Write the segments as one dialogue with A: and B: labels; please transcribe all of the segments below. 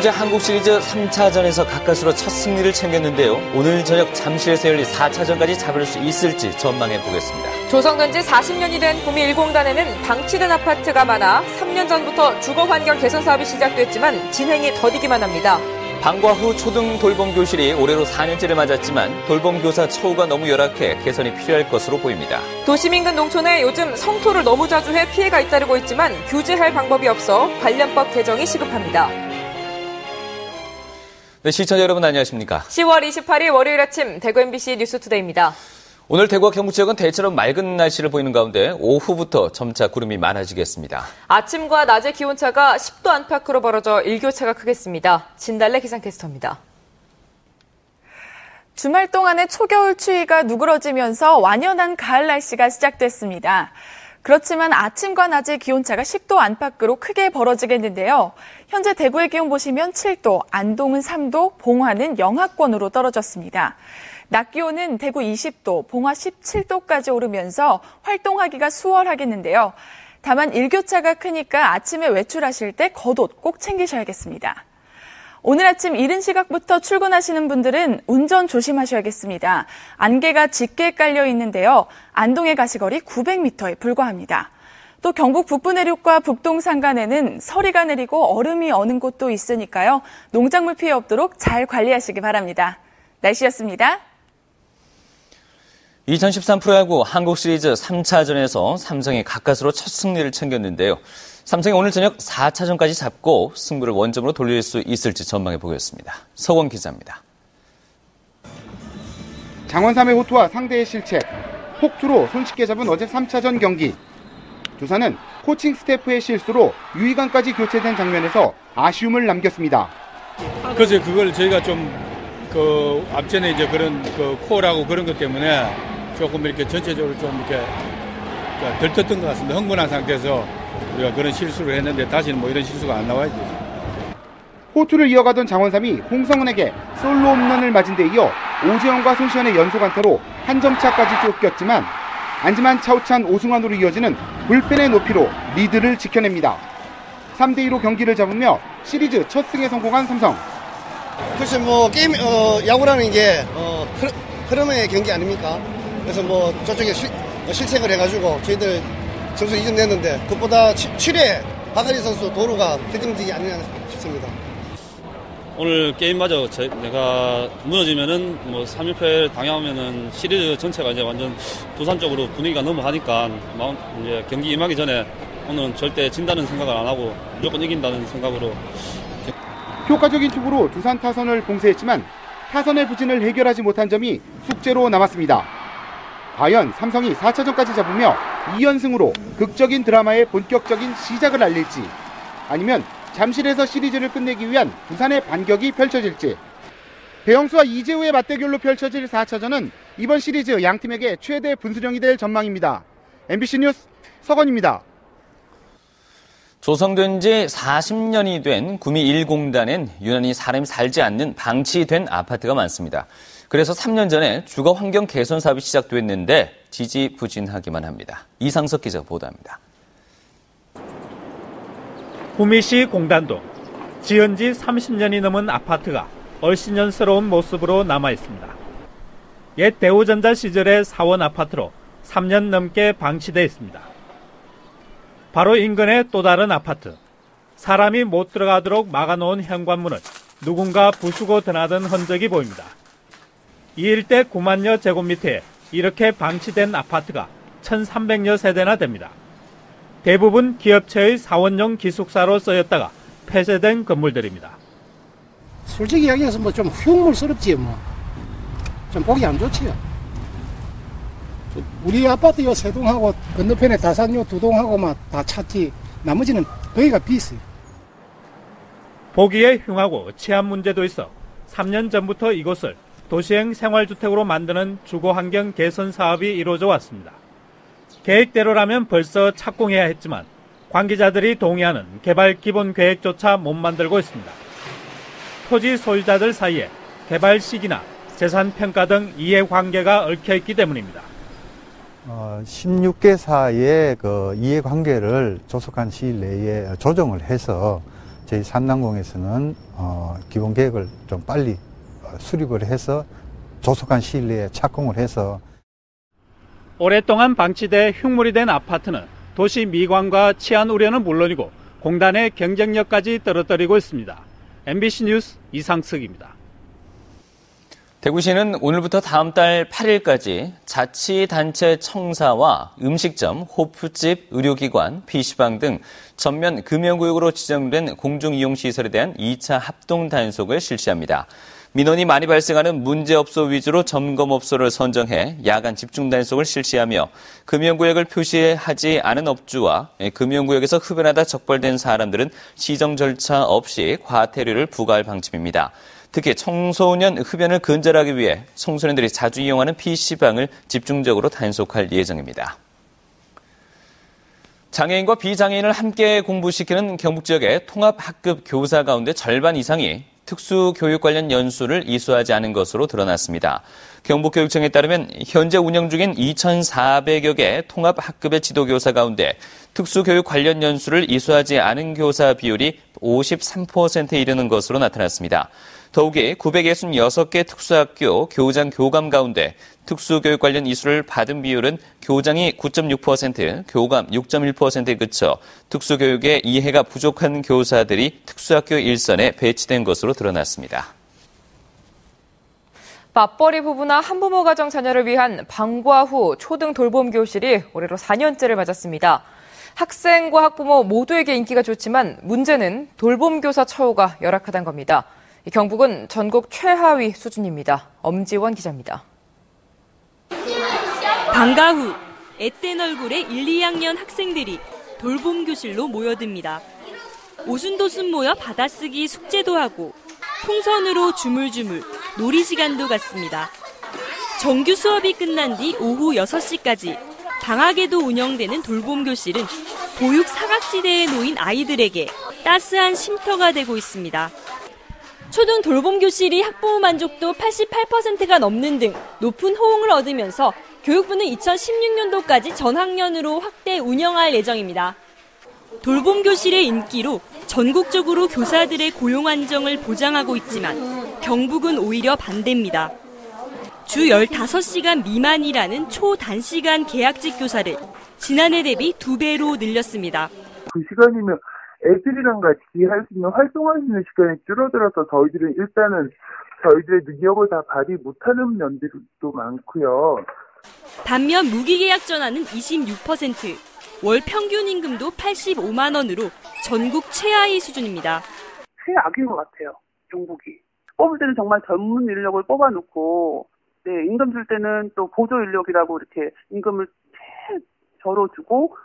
A: 어제 한국 시리즈 3차전에서 가까스로 첫 승리를 챙겼는데요. 오늘 저녁 잠실에서 열릴 4차전까지 잡을 수 있을지 전망해 보겠습니다.
B: 조성된 지 40년이 된 구미 1공단에는 방치된 아파트가 많아 3년 전부터 주거 환경 개선 사업이 시작됐지만 진행이 더디기만 합니다.
A: 방과 후 초등 돌봄 교실이 올해로 4년째를 맞았지만 돌봄 교사 처우가 너무 열악해 개선이 필요할 것으로 보입니다.
B: 도심 인근 농촌에 요즘 성토를 너무 자주 해 피해가 잇따르고 있지만 규제할 방법이 없어 관련법 개정이 시급합니다.
A: 네, 시청자 여러분 안녕하십니까?
B: 10월 28일 월요일 아침 대구 MBC 뉴스투데이입니다. 오늘
A: 대구와 경북 지역은 대체로 맑은 날씨를 보이는 가운데 오후부터 점차 구름이 많아지겠습니다.
B: 아침과 낮의 기온차가 10도 안팎으로 벌어져 일교차가 크겠습니다. 진달래 기상캐스터입니다.
C: 주말 동안의 초겨울 추위가 누그러지면서 완연한 가을 날씨가 시작됐습니다. 그렇지만 아침과 낮의 기온차가 10도 안팎으로 크게 벌어지겠는데요. 현재 대구의 기온 보시면 7도, 안동은 3도, 봉화는 영하권으로 떨어졌습니다. 낮 기온은 대구 20도, 봉화 17도까지 오르면서 활동하기가 수월하겠는데요. 다만 일교차가 크니까 아침에 외출하실 때 겉옷 꼭 챙기셔야겠습니다. 오늘 아침 이른 시각부터 출근하시는 분들은 운전 조심하셔야겠습니다. 안개가 짙게 깔려 있는데요. 안동의 가시거리 900m에 불과합니다. 또 경북 북부 내륙과 북동 산간에는 서리가 내리고 얼음이 어는 곳도 있으니까요. 농작물 피해 없도록 잘 관리하시기 바랍니다. 날씨였습니다.
A: 2013 프로야구 한국 시리즈 3차전에서 삼성이 가까스로 첫 승리를 챙겼는데요. 삼성이 오늘 저녁 4차전까지 잡고 승부를 원점으로 돌릴 수 있을지 전망해 보겠습니다. 서원 기자입니다.
D: 장원삼의 호투와 상대의 실책, 폭투로 손쉽게 잡은 어제 3차전 경기. 두산은 코칭 스태프의 실수로 유희관까지 교체된 장면에서 아쉬움을 남겼습니다.
E: 그래서 그걸 저희가 좀 앞전에 이제 그런 코어라고 그런 것 때문에 조금 이렇게 전체적으로 좀 이렇게 덜 떴던 것 같습니다. 흥분한 상태에서 우리가 그런 실수를 했는데 다시는 뭐 이런 실수가 안 나와야지.
D: 호투를 이어가던 장원삼이 홍성은에게 솔로 홈런을 맞은 데 이어 오재원과 손시현의 연속 안타로 한 점 차까지 쫓겼지만 안지만 차우찬 오승환으로 이어지는 불펜의 높이로 리드를 지켜냅니다. 3대2로 경기를 잡으며 시리즈 첫 승에 성공한 삼성.
F: 글쎄 게임 야구라는 게 흐름의 경기 아닙니까? 그래서 저쪽에 실책을 해가지고 저희들 점수 2점 냈는데 그것보다 7회 박아리 선수 도루가 결정적이 아니냐 싶습니다.
G: 오늘 게임마저 내가 무너지면은 3연패를 당하면은 시리즈 전체가 이제 완전 두산 쪽으로 분위기가 너무 하니까 이제 경기 임하기 전에 오늘은 절대 진다는 생각을 안 하고 무조건 이긴다는 생각으로.
D: 효과적인 투구로 두산 타선을 봉쇄했지만 타선의 부진을 해결하지 못한 점이 숙제로 남았습니다. 과연 삼성이 4차전까지 잡으며 2연승으로 극적인 드라마의 본격적인 시작을 알릴지, 아니면 잠실에서 시리즈를 끝내기 위한 두산의 반격이 펼쳐질지. 배영수와 이재우의 맞대결로 펼쳐질 4차전은 이번 시리즈 양팀에게 최대 분수령이 될 전망입니다. MBC 뉴스 서건입니다.
A: 조성된 지 40년이 된 구미 1공단엔 유난히 사람이 살지 않는 방치된 아파트가 많습니다. 그래서 3년 전에 주거 환경 개선 사업이 시작됐는데 지지부진하기만 합니다. 이상석 기자가 보도합니다.
H: 구미시 공단동, 지은 지 30년이 넘은 아파트가 얼씬년스러운 모습으로 남아있습니다. 옛 대우전자 시절의 사원 아파트로 3년 넘게 방치돼 있습니다. 바로 인근의 또 다른 아파트, 사람이 못 들어가도록 막아놓은 현관문을 누군가 부수고 드나든 흔적이 보입니다. 이 일대 9만여 제곱미터에 이렇게 방치된 아파트가 1,300여 세대나 됩니다. 대부분 기업체의 사원용 기숙사로 쓰였다가 폐쇄된 건물들입니다.
I: 솔직히 이야기해서 좀 흉물스럽지 좀 보기 안 좋지요. 우리 아파트 요 세 동하고 건너편에 다산 요 두 동하고만 다 찼지 나머지는 거기가 비어요.
H: 보기에 흉하고 치안 문제도 있어 3년 전부터 이곳을 도시행 생활주택으로 만드는 주거환경 개선 사업이 이루어져 왔습니다. 계획대로라면 벌써 착공해야 했지만 관계자들이 동의하는 개발 기본 계획조차 못 만들고 있습니다. 토지 소유자들 사이에 개발 시기나 재산 평가 등 이해관계가 얽혀있기 때문입니다.
J: 16개사의 이해관계를 조속한 시일 내에 조정을 해서 저희 삼남공에서는 기본 계획을 좀 빨리 수립을 해서 조속한 시일 내에 착공을 해서
H: 오랫동안 방치돼 흉물이 된 아파트는 도시 미관과 치안 우려는 물론이고 공단의 경쟁력까지 떨어뜨리고 있습니다. MBC 뉴스 이상석입니다.
A: 대구시는 오늘부터 다음 달 8일까지 자치단체 청사와 음식점, 호프집, 의료기관, PC방 등 전면 금연구역으로 지정된 공중이용시설에 대한 2차 합동 단속을 실시합니다. 민원이 많이 발생하는 문제업소 위주로 점검업소를 선정해 야간 집중 단속을 실시하며 금연구역을 표시하지 않은 업주와 금연구역에서 흡연하다 적발된 사람들은 시정 절차 없이 과태료를 부과할 방침입니다. 특히 청소년 흡연을 근절하기 위해 청소년들이 자주 이용하는 PC방을 집중적으로 단속할 예정입니다. 장애인과 비장애인을 함께 공부시키는 경북 지역의 통합학급 교사 가운데 절반 이상이 특수교육 관련 연수를 이수하지 않은 것으로 드러났습니다. 경북교육청에 따르면 현재 운영 중인 2,400여 개 통합학급의 지도교사 가운데 특수교육 관련 연수를 이수하지 않은 교사 비율이 53%에 이르는 것으로 나타났습니다. 더욱이 966개 특수학교 교장 교감 가운데 특수교육 관련 이수를 받은 비율은 교장이 9.6%, 교감 6.1%에 그쳐 특수교육에 이해가 부족한 교사들이 특수학교 일선에 배치된 것으로 드러났습니다.
B: 맞벌이 부부나 한부모 가정 자녀를 위한 방과 후 초등 돌봄 교실이 올해로 4년째를 맞았습니다. 학생과 학부모 모두에게 인기가 좋지만 문제는 돌봄 교사 처우가 열악하다는 겁니다. 경북은 전국 최하위 수준입니다. 엄지원 기자입니다.
K: 방과 후 앳된 얼굴의 1, 2학년 학생들이 돌봄 교실로 모여듭니다. 오순도순 모여 받아쓰기 숙제도 하고 풍선으로 주물주물 놀이 시간도 갖습니다. 정규 수업이 끝난 뒤 오후 6시까지 방학에도 운영되는 돌봄 교실은 보육 사각지대에 놓인 아이들에게 따스한 쉼터가 되고 있습니다. 초등 돌봄 교실이 학부모 만족도 88%가 넘는 등 높은 호응을 얻으면서 교육부는 2016년도까지 전학년으로 확대 운영할 예정입니다. 돌봄 교실의 인기로 전국적으로 교사들의 고용 안정을 보장하고 있지만 경북은 오히려 반대입니다. 주 15시간 미만이라는 초단시간 계약직 교사를 지난해 대비 2배로 늘렸습니다.
L: 그 시간이면 애들이랑 같이 할 수 있는 활동할 수 있는 시간이 줄어들어서 저희들은 일단은 저희들의 능력을 다 발휘 못하는 면들도 많고요.
K: 반면 무기계약 전환은 26%, 월 평균 임금도 85만 원으로 전국 최하위 수준입니다.
M: 최악인 것 같아요, 경북이. 뽑을 때는 정말 전문 인력을 뽑아놓고 임금 줄 때는 또 보조 인력이라고 이렇게 임금을 최저로 주고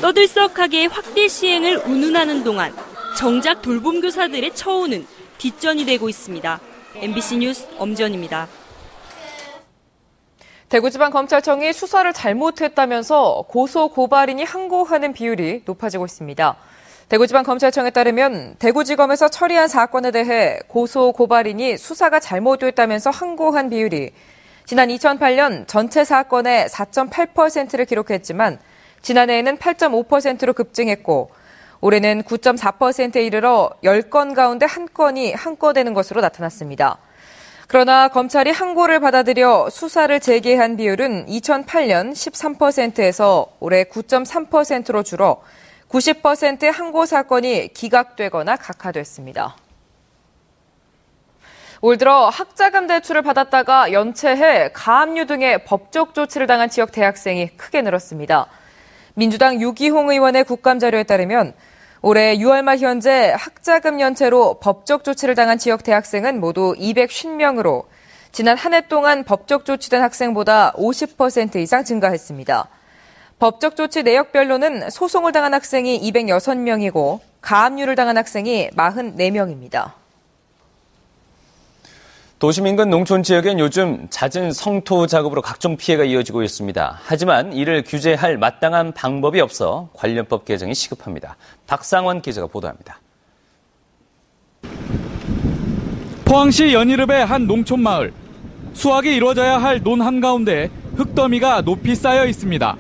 K: 떠들썩하게 확대 시행을 운운하는 동안 정작 돌봄 교사들의 처우는 뒷전이 되고 있습니다. MBC 뉴스 엄지원입니다.
B: 대구지방검찰청이 수사를 잘못했다면서 고소 고발인이 항고하는 비율이 높아지고 있습니다. 대구지방검찰청에 따르면 대구지검에서 처리한 사건에 대해 고소 고발인이 수사가 잘못됐다면서 항고한 비율이 지난 2008년 전체 사건의 4.8%를 기록했지만 지난해에는 8.5%로 급증했고 올해는 9.4%에 이르러 10건 가운데 1건이 항거되는 것으로 나타났습니다. 그러나 검찰이 항고를 받아들여 수사를 재개한 비율은 2008년 13%에서 올해 9.3%로 줄어 90%의 항고 사건이 기각되거나 각하됐습니다. 올 들어 학자금 대출을 받았다가 연체해 가압류 등의 법적 조치를 당한 지역 대학생이 크게 늘었습니다. 민주당 유기홍 의원의 국감 자료에 따르면 올해 6월 말 현재 학자금 연체로 법적 조치를 당한 지역 대학생은 모두 250명으로 지난 한 해 동안 법적 조치된 학생보다 50% 이상 증가했습니다. 법적 조치 내역별로는 소송을 당한 학생이 206명이고 가압류를 당한 학생이 44명입니다.
A: 도심 인근 농촌 지역엔 요즘 잦은 성토 작업으로 각종 피해가 이어지고 있습니다. 하지만 이를 규제할 마땅한 방법이 없어 관련법 개정이 시급합니다. 박상원 기자가 보도합니다.
N: 포항시 연이읍의 한 농촌 마을. 수확이 이루어져야 할 논 한가운데 흙더미가 높이 쌓여 있습니다.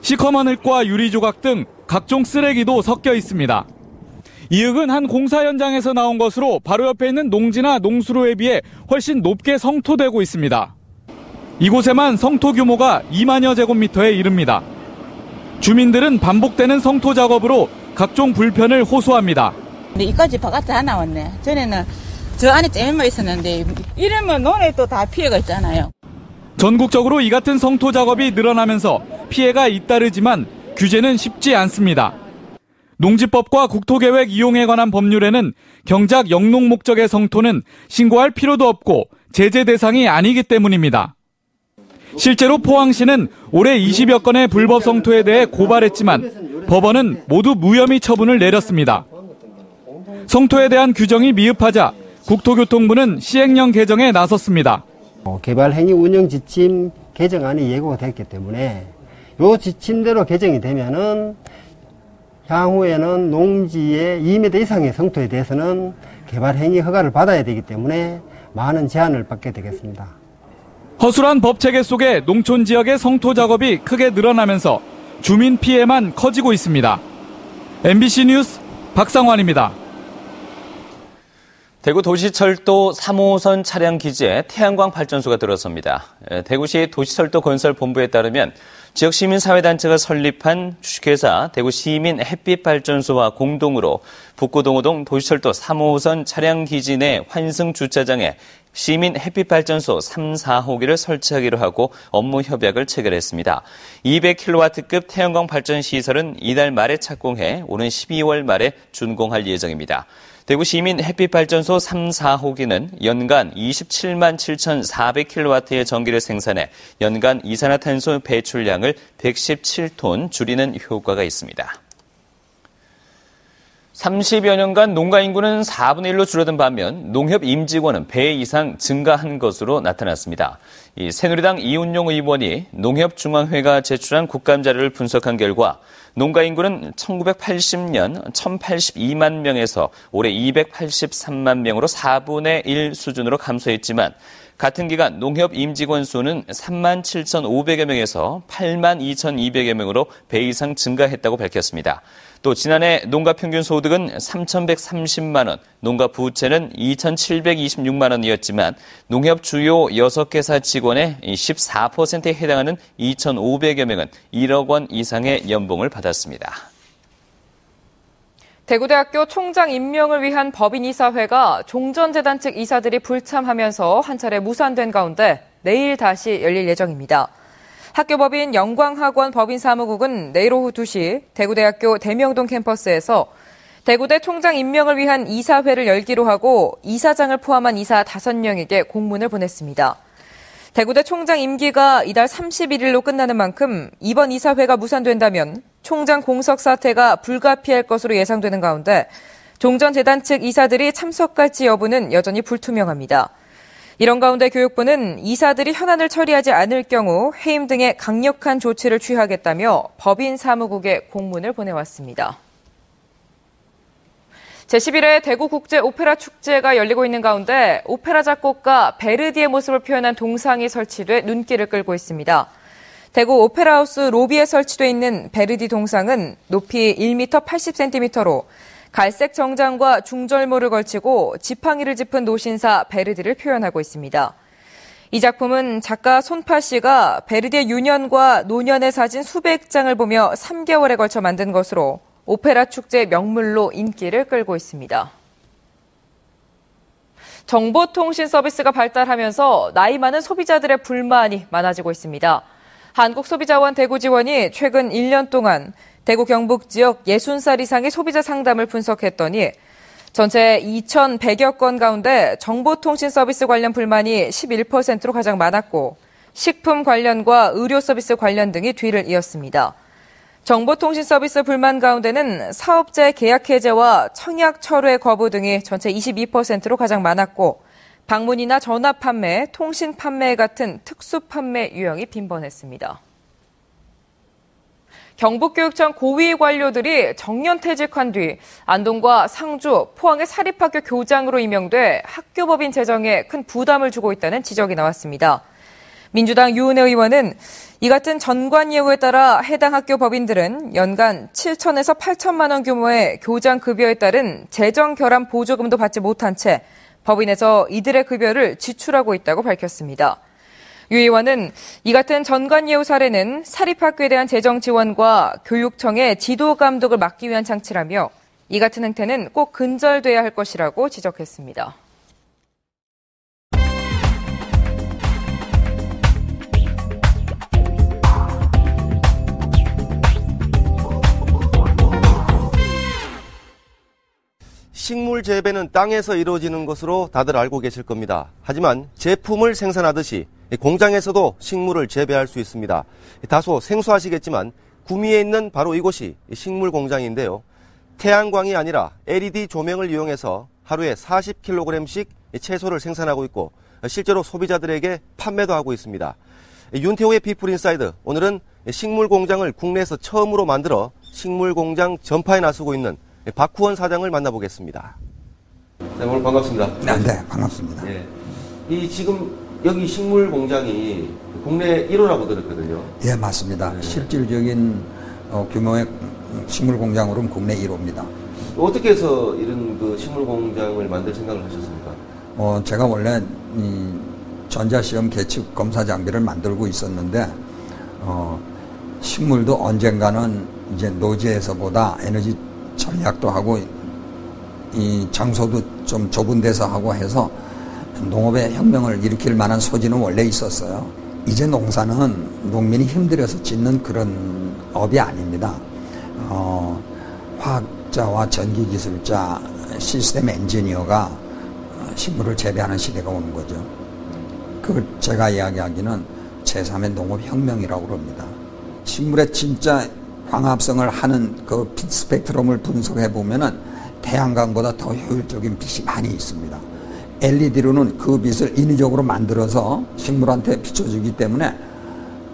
N: 시커먼 흙과 유리 조각 등 각종 쓰레기도 섞여 있습니다. 이흙은 한 공사 현장에서 나온 것으로 바로 옆에 있는 농지나 농수로에 비해 훨씬 높게 성토되고 있습니다. 이곳에만 성토 규모가 2만여 제곱미터에 이릅니다. 주민들은 반복되는 성토 작업으로 각종 불편을 호소합니다.
O: 근데 이까지 바깥에 다 나왔네. 전에는 저 안에 잼만 있었는데 이러면 논에 또 다 피해가 있잖아요.
N: 전국적으로 이 같은 성토 작업이 늘어나면서 피해가 잇따르지만 규제는 쉽지 않습니다. 농지법과 국토계획 이용에 관한 법률에는 경작 영농 목적의 성토는 신고할 필요도 없고 제재 대상이 아니기 때문입니다. 실제로 포항시는 올해 20여 건의 불법 성토에 대해 고발했지만 법원은 모두 무혐의 처분을 내렸습니다. 성토에 대한 규정이 미흡하자 국토교통부는 시행령 개정에 나섰습니다.
P: 개발행위 운영 지침 개정안이 예고가 됐기 때문에 이 지침대로 개정이 되면은 향후에는 농지의 2m 이상의 성토에 대해서는 개발행위 허가를 받아야 되기 때문에 많은 제한을 받게 되겠습니다.
N: 허술한 법 체계 속에 농촌 지역의 성토 작업이 크게 늘어나면서 주민 피해만 커지고 있습니다. MBC 뉴스 박상환입니다.
A: 대구 도시철도 3호선 차량 기지에 태양광 발전소가 들어섭니다. 대구시 도시철도 건설본부에 따르면 지역 시민사회단체가 설립한 주식회사 대구시민 햇빛발전소와 공동으로 북구동호동 도시철도 3호선 차량 기지 내 환승 주차장에 시민 햇빛발전소 3, 4호기를 설치하기로 하고 업무 협약을 체결했습니다. 200kW급 태양광 발전 시설은 이달 말에 착공해 오는 12월 말에 준공할 예정입니다. 대구 시민 햇빛발전소 3, 4호기는 연간 27만 7,400kW의 전기를 생산해 연간 이산화탄소 배출량을 117톤 줄이는 효과가 있습니다. 30여 년간 농가 인구는 4분의 1로 줄어든 반면 농협 임직원은 배 이상 증가한 것으로 나타났습니다. 이 새누리당 이운용 의원이 농협중앙회가 제출한 국감 자료를 분석한 결과 농가 인구는 1980년 1082만 명에서 올해 283만 명으로 4분의 1 수준으로 감소했지만 같은 기간 농협 임직원 수는 3만 7,500여 명에서 8만 2,200여 명으로 배 이상 증가했다고 밝혔습니다. 또 지난해 농가 평균 소득은 3,130만 원, 농가 부채는 2,726만 원이었지만 농협 주요 6개사 직원의 14%에 해당하는 2,500여 명은 1억 원 이상의 연봉을 받았습니다.
B: 대구대학교 총장 임명을 위한 법인이사회가 종전재단 측 이사들이 불참하면서 한 차례 무산된 가운데 내일 다시 열릴 예정입니다. 학교법인 영광학원 법인사무국은 내일 오후 2시 대구대학교 대명동 캠퍼스에서 대구대 총장 임명을 위한 이사회를 열기로 하고 이사장을 포함한 이사 5명에게 공문을 보냈습니다. 대구대 총장 임기가 이달 31일로 끝나는 만큼 이번 이사회가 무산된다면 총장 공석 사퇴가 불가피할 것으로 예상되는 가운데 종전재단 측 이사들이 참석할지 여부는 여전히 불투명합니다. 이런 가운데 교육부는 이사들이 현안을 처리하지 않을 경우 해임 등의 강력한 조치를 취하겠다며 법인사무국에 공문을 보내왔습니다. 제11회 대구국제오페라 축제가 열리고 있는 가운데 오페라 작곡가 베르디의 모습을 표현한 동상이 설치돼 눈길을 끌고 있습니다. 대구 오페라하우스 로비에 설치돼 있는 베르디 동상은 높이 1m 80cm로 갈색 정장과 중절모를 걸치고 지팡이를 짚은 노신사 베르디를 표현하고 있습니다. 이 작품은 작가 손파 씨가 베르디의 유년과 노년의 사진 수백 장을 보며 3개월에 걸쳐 만든 것으로 오페라 축제 명물로 인기를 끌고 있습니다. 정보통신 서비스가 발달하면서 나이 많은 소비자들의 불만이 많아지고 있습니다. 한국소비자원 대구지원이 최근 1년 동안 대구 경북 지역 60살 이상의 소비자 상담을 분석했더니 전체 2,100여 건 가운데 정보통신 서비스 관련 불만이 11%로 가장 많았고 식품 관련과 의료 서비스 관련 등이 뒤를 이었습니다. 정보통신 서비스 불만 가운데는 사업자의 계약 해제와 청약 철회 거부 등이 전체 22%로 가장 많았고 방문이나 전화 판매, 통신 판매 같은 특수 판매 유형이 빈번했습니다. 경북교육청 고위 관료들이 정년퇴직한 뒤 안동과 상주, 포항의 사립학교 교장으로 임명돼 학교법인 재정에 큰 부담을 주고 있다는 지적이 나왔습니다. 민주당 유은혜 의원은 이 같은 전관 예우에 따라 해당 학교 법인들은 연간 7천에서 8천만 원 규모의 교장 급여에 따른 재정 결함 보조금도 받지 못한 채 법인에서 이들의 급여를 지출하고 있다고 밝혔습니다. 유 의원은 이 같은 전관 예우 사례는 사립학교에 대한 재정 지원과 교육청의 지도 감독을 막기 위한 장치라며 이 같은 행태는 꼭 근절돼야 할 것이라고 지적했습니다.
Q: 식물 재배는 땅에서 이루어지는 것으로 다들 알고 계실 겁니다. 하지만 제품을 생산하듯이 공장에서도 식물을 재배할 수 있습니다. 다소 생소하시겠지만 구미에 있는 바로 이곳이 식물 공장인데요. 태양광이 아니라 LED 조명을 이용해서 하루에 40kg씩 채소를 생산하고 있고 실제로 소비자들에게 판매도 하고 있습니다. 윤태호의 피플인사이드, 오늘은 식물 공장을 국내에서 처음으로 만들어 식물 공장 전파에 나서고 있는 박후원 사장을 만나보겠습니다. 네, 오늘 반갑습니다.
R: 네, 반갑습니다.
Q: 네. 이 지금 여기 식물 공장이 국내 1호라고 들었거든요.
R: 예, 맞습니다. 네. 실질적인 규모의 식물 공장으로는 국내 1호입니다.
Q: 어떻게 해서 이런 그 식물 공장을 만들 생각을 하셨습니까?
R: 제가 원래 전자시험 계측 검사 장비를 만들고 있었는데 식물도 언젠가는 이제 노지에서보다 에너지 전략도 하고 이 장소도 좀 좁은 데서 하고 해서 농업의 혁명을 일으킬 만한 소지는 원래 있었어요. 이제 농사는 농민이 힘들어서 짓는 그런 업이 아닙니다. 화학자와 전기기술자, 시스템 엔지니어가 식물을 재배하는 시대가 오는 거죠. 그걸 제가 이야기하기는 제3의 농업혁명이라고 그럽니다. 식물의 진짜 광합성을 하는 그 빛 스펙트럼을 분석해 보면은 태양광보다 더 효율적인 빛이 많이 있습니다. LED로는 그 빛을 인위적으로 만들어서 식물한테 비춰주기 때문에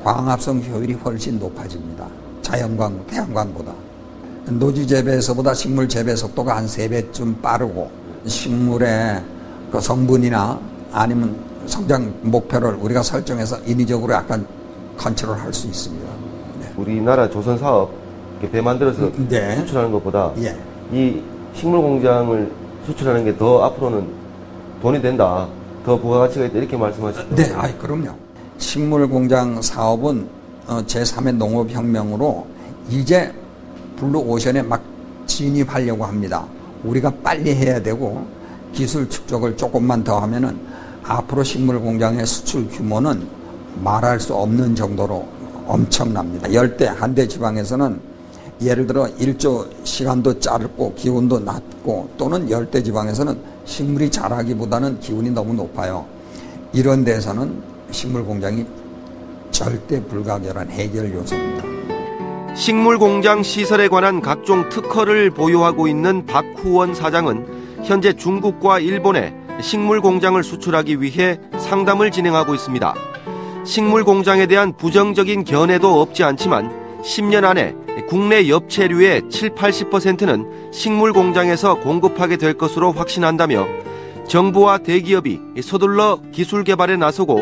R: 광합성 효율이 훨씬 높아집니다. 자연광, 태양광보다. 노지 재배에서보다 식물 재배 속도가 한 3배쯤 빠르고 식물의 그 성분이나 아니면 성장 목표를 우리가 설정해서 인위적으로 약간 컨트롤할 수 있습니다.
Q: 우리나라 조선 사업 배 만들어서
R: 네.
Q: 수출하는 것보다
R: 예.
Q: 이 식물 공장을 수출하는 게 더 앞으로는 돈이 된다, 더 부가가치가 있다 이렇게 말씀하시죠?
R: 네, 그럼요. 식물 공장 사업은 제3의 농업혁명으로 이제 블루오션에 막 진입하려고 합니다. 우리가 빨리 해야 되고 기술 축적을 조금만 더 하면은 앞으로 식물 공장의 수출 규모는 말할 수 없는 정도로 엄청납니다. 열대, 한대 지방에서는 예를 들어 일조 시간도 짧고 기온도 낮고 또는 열대 지방에서는 식물이 자라기보다는 기온이 너무 높아요. 이런 데서는 식물 공장이 절대 불가결한 해결 요소입니다.
Q: 식물 공장 시설에 관한 각종 특허를 보유하고 있는 박후원 사장은 현재 중국과 일본에 식물 공장을 수출하기 위해 상담을 진행하고 있습니다. 식물 공장에 대한 부정적인 견해도 없지 않지만 10년 안에 국내 엽채류의 70-80%는 식물 공장에서 공급하게 될 것으로 확신한다며 정부와 대기업이 서둘러 기술 개발에 나서고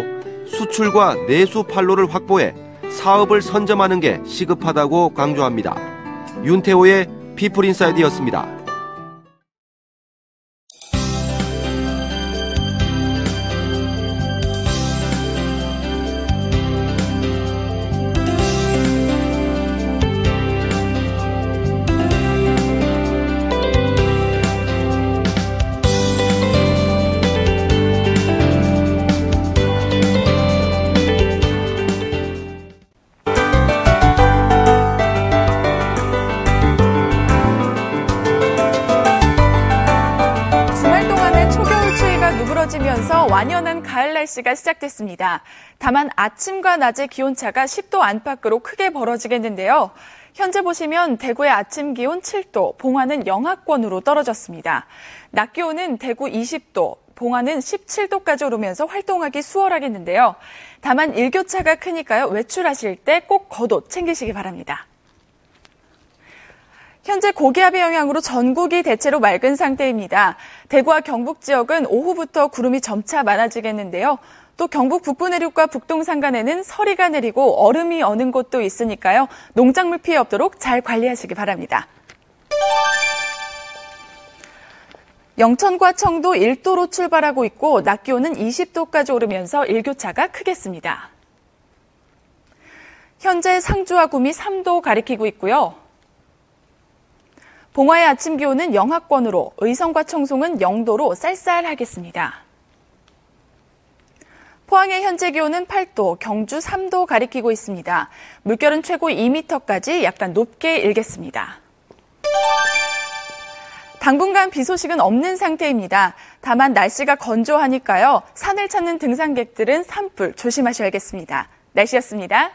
Q: 수출과 내수 판로를 확보해 사업을 선점하는 게 시급하다고 강조합니다. 윤태호의 피플인사이드였습니다.
C: 지면서 완연한 가을 날씨가 시작됐습니다. 다만 아침과 낮의 기온차가 10도 안팎으로 크게 벌어지겠는데요. 현재 보시면 대구의 아침 기온 7도, 봉화는 영하권으로 떨어졌습니다. 낮 기온은 대구 20도, 봉화는 17도까지 오르면서 활동하기 수월하겠는데요. 다만 일교차가 크니까요. 외출하실 때 꼭 겉옷 챙기시기 바랍니다. 현재 고기압의 영향으로 전국이 대체로 맑은 상태입니다. 대구와 경북 지역은 오후부터 구름이 점차 많아지겠는데요. 또 경북 북부 내륙과 북동 산간에는 서리가 내리고 얼음이 어는 곳도 있으니까요. 농작물 피해 없도록 잘 관리하시기 바랍니다. 영천과 청도 1도로 출발하고 있고 낮 기온은 20도까지 오르면서 일교차가 크겠습니다. 현재 상주와 구미 3도 가리키고 있고요. 봉화의 아침 기온은 영하권으로, 의성과 청송은 0도로 쌀쌀하겠습니다. 포항의 현재 기온은 8도, 경주 3도 가리키고 있습니다. 물결은 최고 2m까지 약간 높게 일겠습니다. 당분간 비 소식은 없는 상태입니다. 다만 날씨가 건조하니까요. 산을 찾는 등산객들은 산불 조심하셔야겠습니다. 날씨였습니다.